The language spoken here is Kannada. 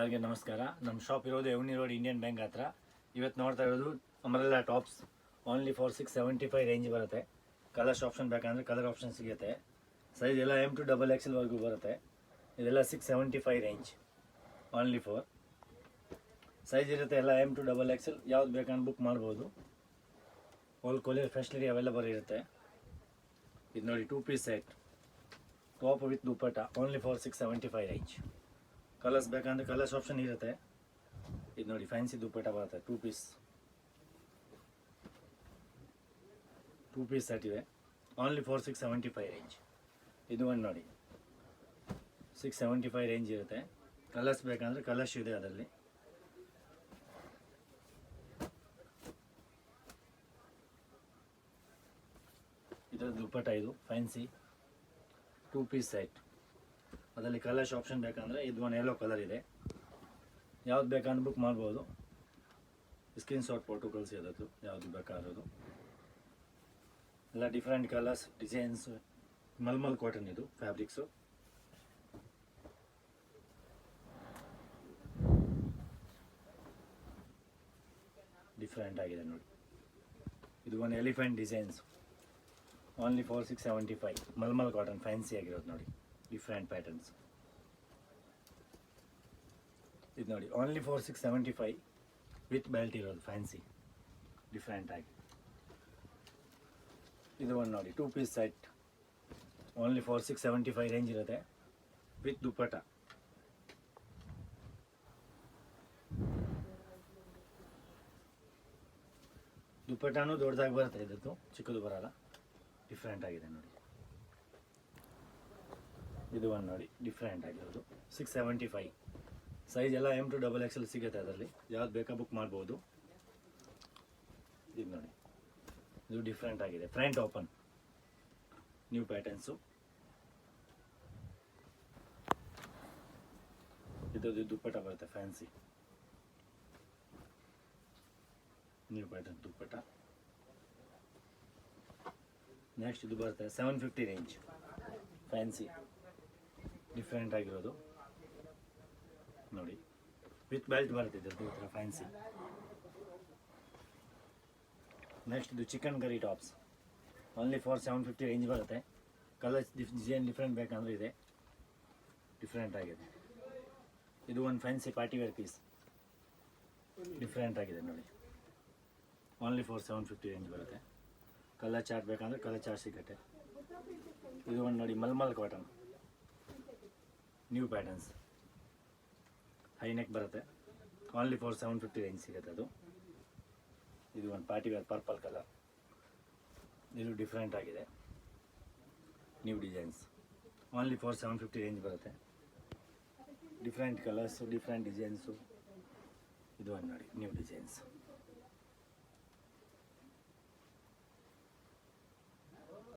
ಎಲ್ಲರಿಗೆ ನಮಸ್ಕಾರ. ನಮ್ಮ ಶಾಪ್ ಇರೋದು ಎವ್ನಿ ರೋಡ್ ಇಂಡಿಯನ್ ಬ್ಯಾಂಕ್ ಹತ್ರ. ಇವತ್ತು ನೋಡ್ತಾ ಇರೋದು umbrella tops only for 675 range ಬರುತ್ತೆ. ಕಲರ್ಸ್ ಆಪ್ಷನ್ ಬೇಕಂದರೆ ಕಲರ್ ಆಪ್ಷನ್ ಸಿಗುತ್ತೆ. ಸೈಜ್ ಎಲ್ಲ M2 XXL ವರೆಗೂ ಬರುತ್ತೆ. ಇದೆಲ್ಲ 675 ರೇಂಜ್ ಓನ್ಲಿ ಫಾರ್. ಸೈಜ್ ಇರುತ್ತೆ ಎಲ್ಲ M2 XXL. ಯಾವ್ದು ಬೇಕಂದ್ರೆ ಬುಕ್ ಮಾಡ್ಬೋದು. ಆಲ್ ಕೊರಿಯರ್ ಫೆಸಿಲಿಟಿ ಅವೈಲೇಬಲ್ ಇರುತ್ತೆ. ಇದು ನೋಡಿ 2 piece set top with dupatta only for 675 range. Colours ಬೇಕಂದ್ರೆ ಕಲರ್ಸ್ ಆಪ್ಷನ್ ಇರುತ್ತೆ. ಇದು ನೋಡಿ ಫ್ಯಾನ್ಸಿ ದುಪ್ಪಟ್ಟ ಬರುತ್ತೆ. 2 ಪೀಸ್ ಸೆಟ್ ಇದೆ ಓನ್ಲಿ ಫಾರ್ 675 ರೇಂಜ್. ಇದು ಒಂದು ನೋಡಿ 675 ರೇಂಜ್ ಇರುತ್ತೆ. ಕಲರ್ಸ್ ಬೇಕಂದ್ರೆ ಕಲರ್ಸ್ ಇದೆ ಅದರಲ್ಲಿ. ಇದರ ದುಪ್ಪಟ್ಟ ಇದು ಫ್ಯಾನ್ಸಿ 2 ಪೀಸ್ ಸೆಟ್. ಅದರಲ್ಲಿ ಕಲರ್ಸ್ ಆಪ್ಷನ್ ಬೇಕಂದರೆ ಇದು ಒಂದು ಯೆಲ್ಲೋ ಕಲರ್ ಇದೆ. ಯಾವ್ದು ಬೇಕಂದ್ರೆ ಬುಕ್ ಮಾಡ್ಬೋದು. ಸ್ಕ್ರೀನ್ ಶಾಟ್ ಫೋಟೋ ಕಳಿಸಿ ಅದದ್ದು ಯಾವುದು ಬೇಕಾದದು. ಎಲ್ಲ different colours designs. Mulmul cotton ಇದು ಫ್ಯಾಬ್ರಿಕ್ಸು. ಡಿಫ್ರೆಂಟ್ ಆಗಿದೆ ನೋಡಿ. ಇದು ಒಂದು elephant designs only for 675. Mulmul cotton fancy ಆಗಿರೋದು ನೋಡಿ. Different patterns. ಇದು ನೋಡಿ ಓನ್ಲಿ ಫಾರ್ 675 ವಿತ್ ಬೆಲ್ಟ್ ಇರೋದು ಫ್ಯಾನ್ಸಿ ಡಿಫ್ರೆಂಟ್ ಆಗಿ. ಇದು ಒಂದು ನೋಡಿ 2 piece set only for 675 range ಇರುತ್ತೆ ವಿತ್ ದುಪ್ಪಟ್ಟ. ದುಪ್ಪಟ್ಟನೂ ದೊಡ್ಡದಾಗಿ ಬರುತ್ತೆ, ಇದತ್ತು ಚಿಕ್ಕದು ಬರಲ್ಲ. ಡಿಫ್ರೆಂಟ್ ಆಗಿದೆ ನೋಡಿ. ಇದು ಒಂದು ನೋಡಿ ಡಿಫ್ರೆಂಟ್ ಆಗಿರೋದು 675. ಸೈಜ್ ಎಲ್ಲ M2 XXL ಸಿಗುತ್ತೆ ಅದರಲ್ಲಿ. ಯಾವ್ದು ಬೇಕಾ ಬುಕ್ ಮಾಡ್ಬೋದು. ಇದು ನೋಡಿ ಇದು ಡಿಫ್ರೆಂಟ್ ಆಗಿದೆ. Front open new patterns. ಇದು ದುಪ್ಪಟ್ಟ ಬರುತ್ತೆ ಫ್ಯಾನ್ಸಿ ನ್ಯೂ ಪ್ಯಾಟರ್ನ್ ದುಪ್ಪಟ್ಟ. ನೆಕ್ಸ್ಟ್ ಇದು ಬರುತ್ತೆ 750 ರೇಂಜ್ ಫ್ಯಾನ್ಸಿ ಡಿಫ್ರೆಂಟ್ ಆಗಿರೋದು ನೋಡಿ. ವಿತ್ ಬೆಲ್ಟ್ ಬರುತ್ತೆ ಈ ಥರ ಫ್ಯಾನ್ಸಿ. ನೆಕ್ಸ್ಟ್ ಇದು chikankari tops only for 750 range ಬರುತ್ತೆ. ಕಲರ್ಸ್ ಡಿಸೈನ್ ಡಿಫ್ರೆಂಟ್ ಬೇಕಂದ್ರೆ ಇದೆ. ಡಿಫ್ರೆಂಟ್ ಆಗಿದೆ. ಇದು ಒಂದು fancy party wear piece different ಆಗಿದೆ ನೋಡಿ. ಓನ್ಲಿ ಫಾರ್ 750 ರೇಂಜ್ ಬರುತ್ತೆ. ಕಲರ್ ಚಾರ್ಟ್ ಬೇಕಂದ್ರೆ ಕಲರ್ ಚಾರ್ಟ್ ಸಿಗುತ್ತೆ. ಇದು ಒಂದು ನೋಡಿ mulmul cotton new patterns high neck ಬರುತ್ತೆ. ಓನ್ಲಿ ಫಾರ್ 750 ರೇಂಜ್ ಸಿಗುತ್ತೆ ಅದು. ಇದು ಒಂದು ಪಾರ್ಟಿ ವೇರ್ ಪರ್ಪಲ್ ಕಲರ್. ಇದು ಡಿಫ್ರೆಂಟ್ ಆಗಿದೆ new designs. Only for 750 range ಬರುತ್ತೆ. Different colours different designs. ಇದು ಒಂದು ನೋಡಿ ನ್ಯೂ ಡಿಸೈನ್ಸ್.